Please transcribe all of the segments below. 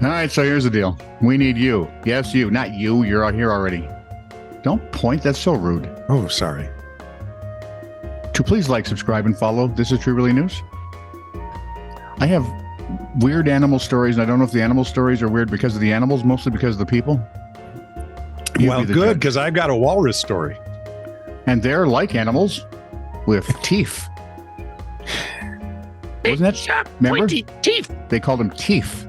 All right, so here's the deal. We need you. Yes, you. Not you. You're out here already. Don't point. That's so rude. Oh, sorry. To please like, subscribe, and follow. This is True Really News. I have weird animal stories, and I don't know if the animal stories are weird because of the animals, mostly because of the people. Well, good, because I've got a walrus story. And they're like animals with teeth. Wasn't that? Sharp, Remember? pointy teeth. They called them teeth.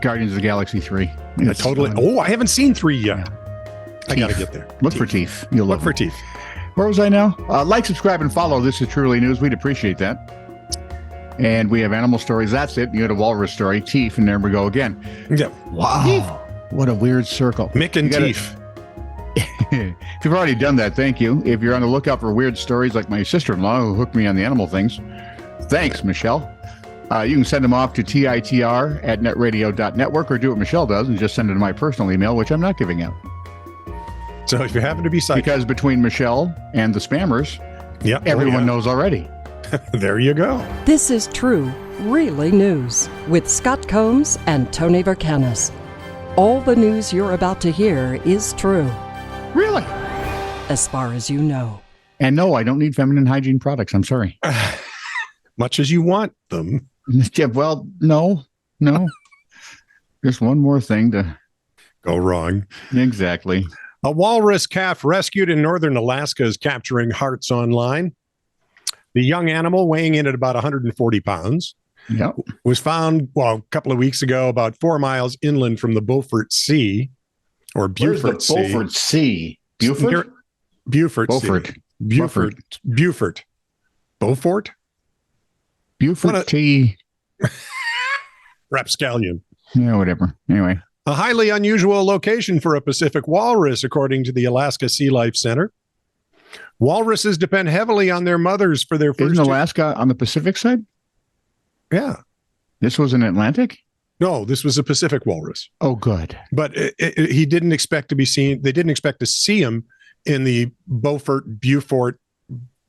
Guardians of the Galaxy 3. I totally. Oh, I haven't seen 3 yet. Yeah. I got to get there. Look for teeth. You'll Look love for them. teeth. Where was I now? Like, subscribe, and follow. This is Truly News. We'd appreciate that. And we have animal stories. That's it. You had a walrus story, teeth, and there we go again. Yeah. Wow. Teeth. What a weird circle. Mick and teeth. If you've already done that, thank you. If you're on the lookout for weird stories like my sister-in-law who hooked me on the animal things, thanks, Michelle. You can send them off to TITR@netradio.network or do what Michelle does and just send it to my personal email, which I'm not giving out. So if you happen to be psychic, Because between Michelle and the spammers, yep, everyone knows already. There you go. This is True, Really News with Scott Combs and Tony Vercanis. All the news you're about to hear is true, Really? as far as you know. And no, I don't need feminine hygiene products. I'm sorry. Much as you want them. Yeah, well, no. Just one more thing to... Go wrong. Exactly. A walrus calf rescued in northern Alaska is capturing hearts online. The young animal, weighing in at about 140 pounds, Yep. was found, a couple of weeks ago, about 4 miles inland from the Beaufort Sea, or Beaufort Sea. Beaufort Sea. Beaufort? Beaufort Beaufort. Sea. Beaufort. Beaufort? Beaufort Sea. Rapscallion. Yeah, whatever. Anyway. A highly unusual location for a Pacific walrus, according to the Alaska Sea Life Center. Walruses depend heavily on their mothers for their first... Isn't Alaska on the Pacific side? Yeah. This was an Atlantic? No, this was a Pacific walrus. Oh, good. But he didn't expect to be seen. They didn't expect to see him in the Beaufort.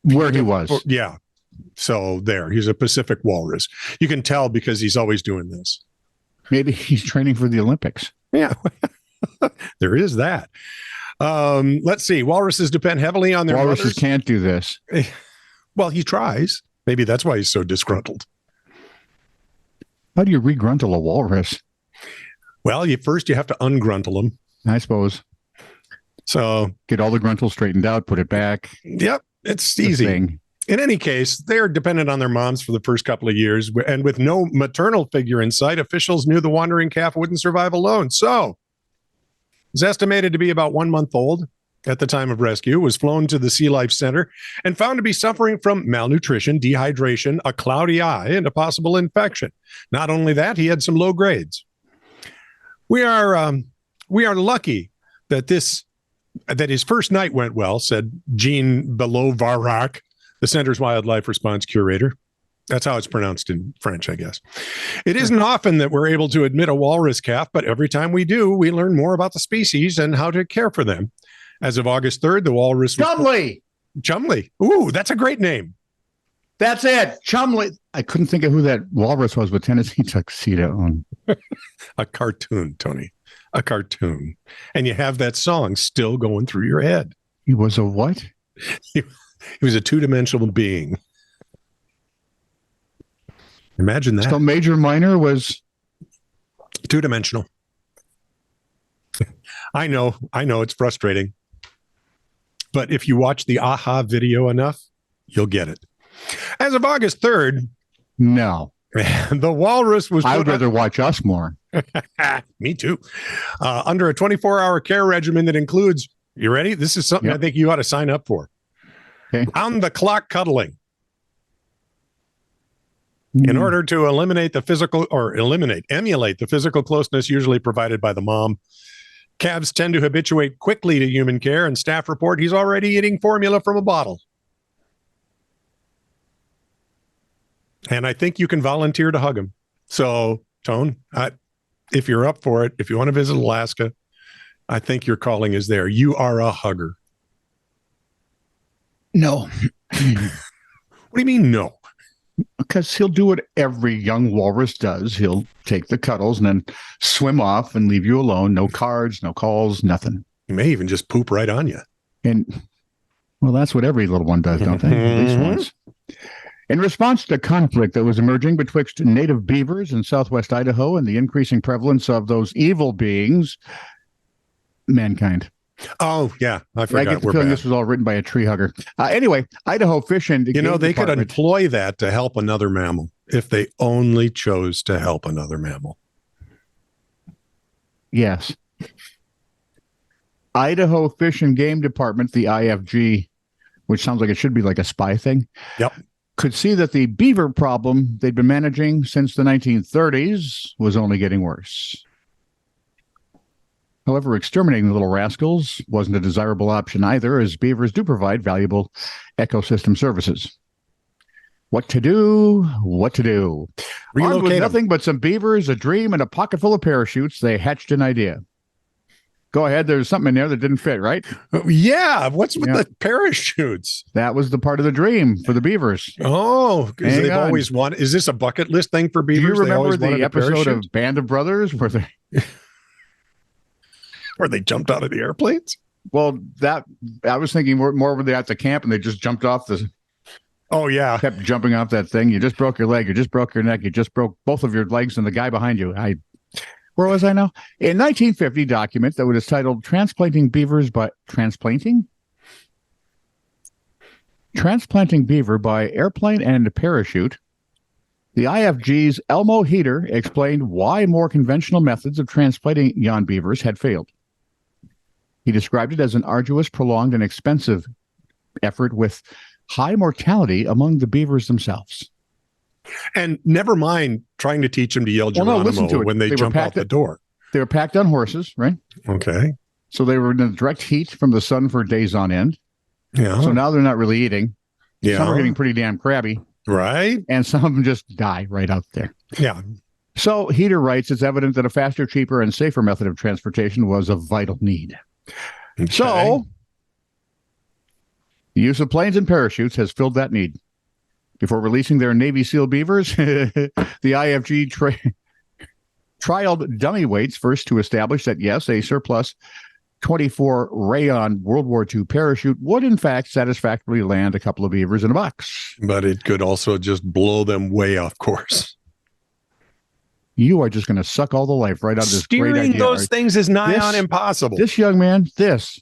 Where he was. Yeah. So there, he's a Pacific walrus. You can tell because he's always doing this. Maybe he's training for the Olympics. Yeah, there is that. Let's see. Walruses depend heavily on their Walruses mothers. can't do this. Well, he tries. Maybe that's why he's so disgruntled. How do you regruntle a walrus? Well, first you have to ungruntle him. I suppose. So Get all the gruntles straightened out, put it back. yep, it's The easy. thing. In any case, they are dependent on their moms for the first couple of years, and with no maternal figure in sight, officials knew the wandering calf wouldn't survive alone. So, it's estimated to be about 1 month old at the time of rescue, was flown to the Sea Life Center and found to be suffering from malnutrition, dehydration, a cloudy eye, and a possible infection. Not only that, he had some low grades. We are lucky that his first night went well, said Jean Belovarak, the center's wildlife response curator. That's how it's pronounced in French, I guess. It isn't often that we're able to admit a walrus calf, but every time we do, we learn more about the species and how to care for them. As of August 3rd, the walrus was... Chumley. Ooh, that's a great name. That's it. Chumley. I couldn't think of who that walrus was with Tennessee tuxedo on. A cartoon, Tony. A cartoon. And you have that song still going through your head. He was a what? He was a two-dimensional being. Imagine that. So Major Minor was... Two-dimensional. I know, it's frustrating. But if you watch the AHA video enough, you'll get it. As of August 3rd, No. the walrus was... I would rather watch us more. Me too. Under a 24-hour care regimen that includes, you ready? This is something I think you ought to sign up for. Okay. On-the-clock cuddling. In order to emulate the physical closeness usually provided by the mom. Calves tend to habituate quickly to human care, and staff report he's already eating formula from a bottle. And I think you can volunteer to hug him. So, Tone, if you're up for it, if you want to visit Alaska, I think your calling is there. You are a hugger. No. What do you mean, no? Because he'll do what every young walrus does. He'll take the cuddles and then swim off and leave you alone. No cards, no calls, nothing. He may even just poop right on you. And, well, that's what every little one does, don't they? At least once. In response to conflict that was emerging betwixt native beavers in southwest Idaho and the increasing prevalence of those evil beings, mankind. Oh, yeah. I forgot. I get the feeling this was all written by a tree hugger. Anyway, Idaho Fish and they could employ that to help another mammal if they only chose to help another mammal. Yes. Idaho Fish and Game Department, the IFG, which sounds like it should be like a spy thing. Yep. Could see that the beaver problem they'd been managing since the 1930s was only getting worse. However, exterminating the little rascals wasn't a desirable option either, as beavers do provide valuable ecosystem services. What to do? What to do? Armed with nothing but some beavers, a dream, and a pocket full of parachutes, they hatched an idea. Go ahead. There's something in there that didn't fit, right? Yeah. What's with the parachutes? That was the part of the dream for the beavers. Oh, because they've always wanted. Is this a bucket list thing for beavers? Do you remember the episode of Band of Brothers where they jumped out of the airplanes? Well, I was thinking more were they at the camp and they just jumped off the. Oh yeah, kept jumping off that thing. You just broke your leg. You just broke your neck. You just broke both of your legs and the guy behind you. Where was I now? In 1950 document that was titled Transplanting Beavers by Transplanting Beaver by Airplane and Parachute, the IFG's Elmo Heater explained why more conventional methods of transplanting yon beavers had failed. He described it as an arduous, prolonged, and expensive effort with high mortality among the beavers themselves. And never mind trying to teach them to yell Geronimo when they jump out the door. They were packed on horses, right? Okay. So they were in the direct heat from the sun for days on end. Yeah. So now they're not really eating. Yeah. Some are getting pretty damn crabby. Right. And some of them just die right out there. Yeah. So Heater writes, it's evident that a faster, cheaper, and safer method of transportation was a vital need. Okay. So the use of planes and parachutes has filled that need. Before releasing their Navy SEAL beavers, the IFG trialed dummy weights first to establish that, yes, a surplus 24 rayon World War II parachute would, in fact, satisfactorily land a couple of beavers in a box. But it could also just blow them way off course. You are just going to suck all the life right out of this great idea. Steering those things is nigh on impossible. This young man, this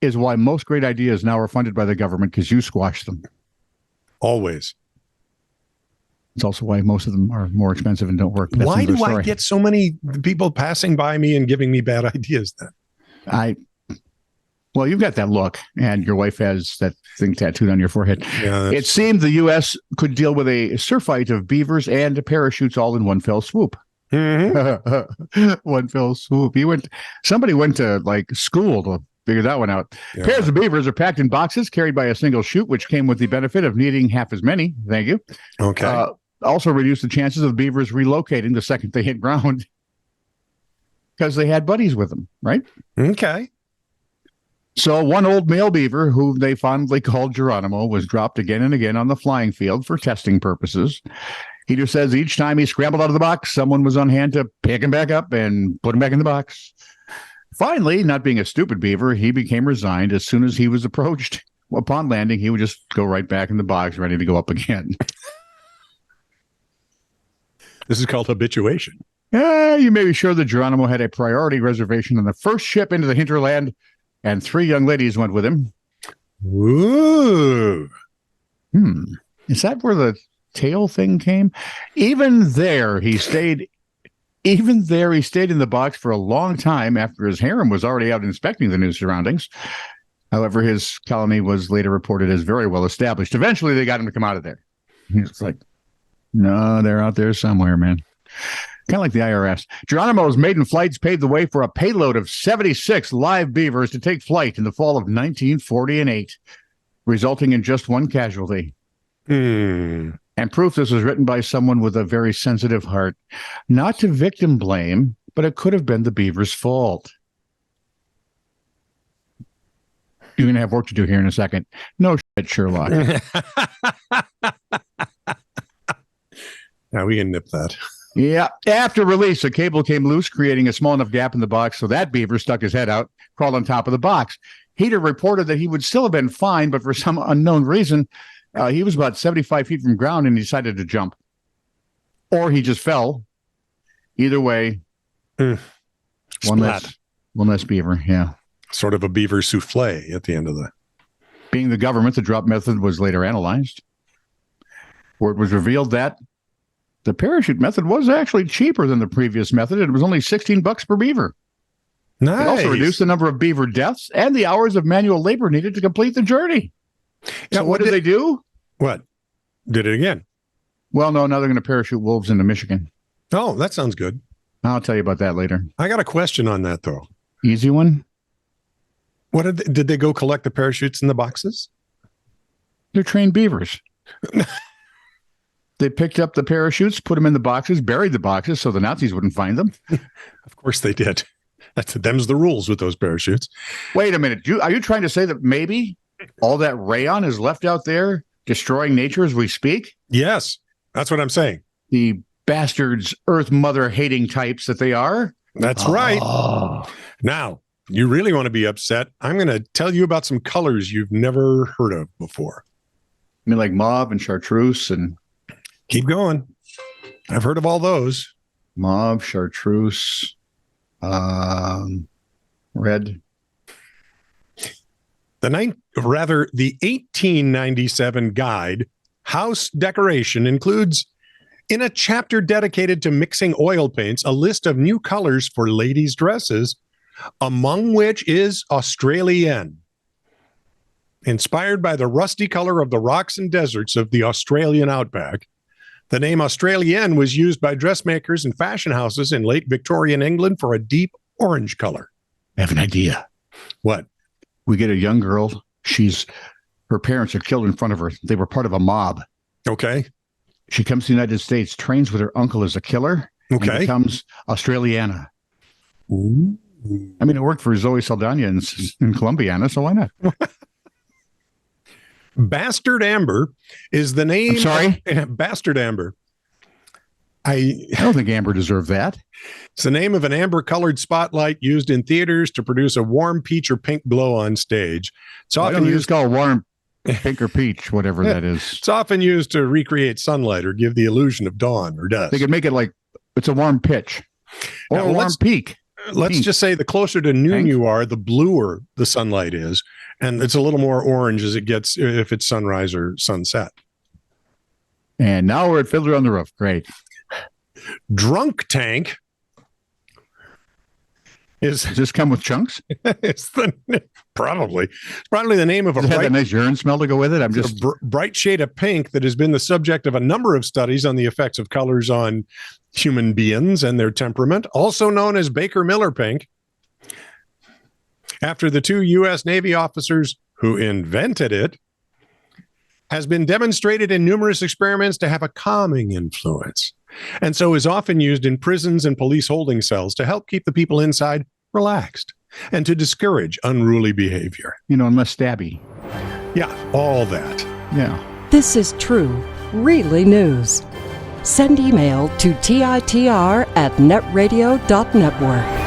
is why most great ideas now are funded by the government, because you squash them. Always. It's also why most of them are more expensive and don't work. Why do I get so many people passing by me and giving me bad ideas then? Well, you've got that look, and your wife has that thing tattooed on your forehead. Yeah, it seemed the U.S. could deal with a surfeit of beavers and parachutes all in one fell swoop. Mm-hmm. One fell swoop. Somebody went to school to figure that one out. Yeah. Pairs of beavers are packed in boxes carried by a single chute, which came with the benefit of needing half as many. Thank you. Okay. Also reduced the chances of beavers relocating the second they hit ground because they had buddies with them, right? Okay. So one old male beaver, whom they fondly called Geronimo, was dropped again and again on the flying field for testing purposes. Heater says each time he scrambled out of the box, someone was on hand to pick him back up and put him back in the box. Finally, not being a stupid beaver, he became resigned. As soon as he was approached. Upon landing, he would just go right back in the box, ready to go up again. This is called habituation. You may be sure that Geronimo had a priority reservation on the first ship into the hinterland, and 3 young ladies went with him. Ooh. Is that where the tail thing came? Even there, he stayed in the box for a long time after his harem was already out inspecting the new surroundings. However, his colony was later reported as very well established. Eventually, they got him to come out of there. It's like, no, they're out there somewhere, man. Kind of like the IRS. Geronimo's maiden flights paved the way for a payload of 76 live beavers to take flight in the fall of 1948, resulting in just 1 casualty. And proof this was written by someone with a very sensitive heart. Not to victim blame, but it could have been the beaver's fault. You're going to have work to do here in a second. No shit, Sherlock. Now we can nip that. Yeah. After release, a cable came loose, creating a small enough gap in the box so that beaver stuck his head out, crawled on top of the box. Heater reported that he would still have been fine, but for some unknown reason, he was about 75 feet from ground and he decided to jump. Or he just fell. Either way, one less beaver. Yeah. Sort of a beaver souffle at the end of the. Being the government, the drop method was later analyzed, where it was revealed that the parachute method was actually cheaper than the previous method. It was only $16 per beaver. Nice. It also reduced the number of beaver deaths and the hours of manual labor needed to complete the journey. Yeah, so what did they do? What? Did it again? Well, no, now they're going to parachute wolves into Michigan. Oh, that sounds good. I'll tell you about that later. I got a question on that, though. Easy one. What did they go collect the parachutes in the boxes? They're trained beavers. They picked up the parachutes, put them in the boxes, buried the boxes so the Nazis wouldn't find them. Of course they did. Them's the rules with those parachutes. Wait a minute. Are you trying to say that maybe all that rayon is left out there destroying nature as we speak? Yes, that's what I'm saying. The bastards, Earth Mother hating types that they are? That's right. Now, you really want to be upset? I'm going to tell you about some colors you've never heard of before. I mean, like mauve and chartreuse and... Keep going. I've heard of all those. Mauve, chartreuse, red. The 1897 guide, House Decoration, includes, in a chapter dedicated to mixing oil paints, a list of new colors for ladies' dresses, among which is Australienne. Inspired by the rusty color of the rocks and deserts of the Australian outback, the name Australienne was used by dressmakers and fashion houses in late Victorian England for a deep orange color. I have an idea. What? We get a young girl. Her parents are killed in front of her. They were part of a mob. Okay. She comes to the United States, trains with her uncle as a killer, and becomes Australiana. Ooh. I mean, it worked for Zoe Saldana in Columbiana, so why not? Bastard Amber is the name. I'm sorry? Bastard Amber. I don't think Amber deserved that. It's the name of an amber-colored spotlight used in theaters to produce a warm peach or pink glow on stage. It's often used called warm pink or peach, whatever that is. It's often used to recreate sunlight or give the illusion of dawn or dusk. They could make it like it's a warm pitch or a warm peak. Let's just say the closer to noon you are, the bluer the sunlight is, and it's a little more orange as it gets if it's sunrise or sunset. And now we're at Fiddler on the Roof. Great. Drunk Tank Does this come with chunks? It's probably the name of a Does it have that nice urine smell to go with it? I'm just bright shade of pink that has been the subject of a number of studies on the effects of colors on human beings and their temperament, also known as Baker Miller pink. After the two U.S. Navy officers who invented it, has been demonstrated in numerous experiments to have a calming influence, and so is often used in prisons and police holding cells to help keep the people inside relaxed and to discourage unruly behavior. And less stabby. Yeah, all that. Yeah. This is true, really news. Send email to TITR@netradio.network.